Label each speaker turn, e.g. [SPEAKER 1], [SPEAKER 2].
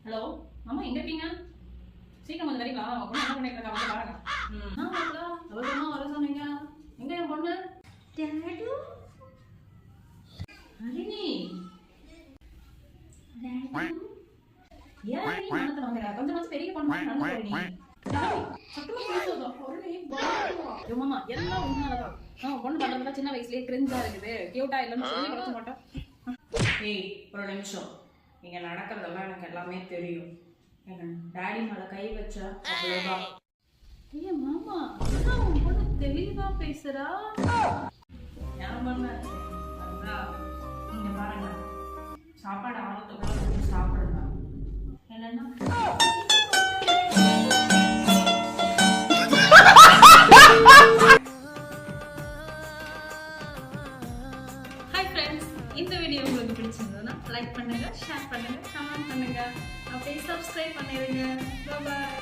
[SPEAKER 1] Hello மாமா எங்க இருக்கீங்க? சீக்கிரம் வந்து வரீங்களா? உங்க பொண்ணு என்ன பண்ணிட்டு இருக்கா? வந்து பாருங்க. வரல. அவசரமா வர சொன்னீங்க. எங்க என் பொண்ணு? டாடு. ஹரிணி. டாடு. ஏன் நீ மனத்துல வாங்குற? கொஞ்சமாச்சு பெரிய பொண்ணு மாதிரி நடந்து போறீ நீ. சத்தமா பேசாத. ஹரிணி பாருங்க. ஐயோ மாமா எல்லாம் உன்னாலதான். பொண்ணு பண்றதுல சின்ன வயசுலயே கிரிஞ்சா இருக்குது. கியூட்டா இல்லன்னு சொல்லி வளர்த்த மாட்டோம்.
[SPEAKER 2] ஏய் ஒரு நிமிஷம், இங்க நடக்கிறதெல்லாம் எனக்கு எல்லாமே தெரியும். எங்க டாடி மேல கை வச்சா அவ்வளவுதான்.
[SPEAKER 1] ஏய் மாமா என்ன உன் பொண்ணு தெளிவா பேசுறா?
[SPEAKER 2] என் பண்ண அதுதான். நீங்க பாருங்க, சாப்பாடு ஆகிறதுக்குள்ள கொஞ்சம் சாப்பிடுங்க. என்னன்னா
[SPEAKER 1] இந்த வீடியோ உங்களுக்கு பிடிச்சிருந்ததுன்னா லைக் பண்ணுங்க, ஷேர் பண்ணுங்க, கமெண்ட் பண்ணுங்க, அப்படியே சப்ஸ்கிரைப் பண்ணிடுங்க. பாய்.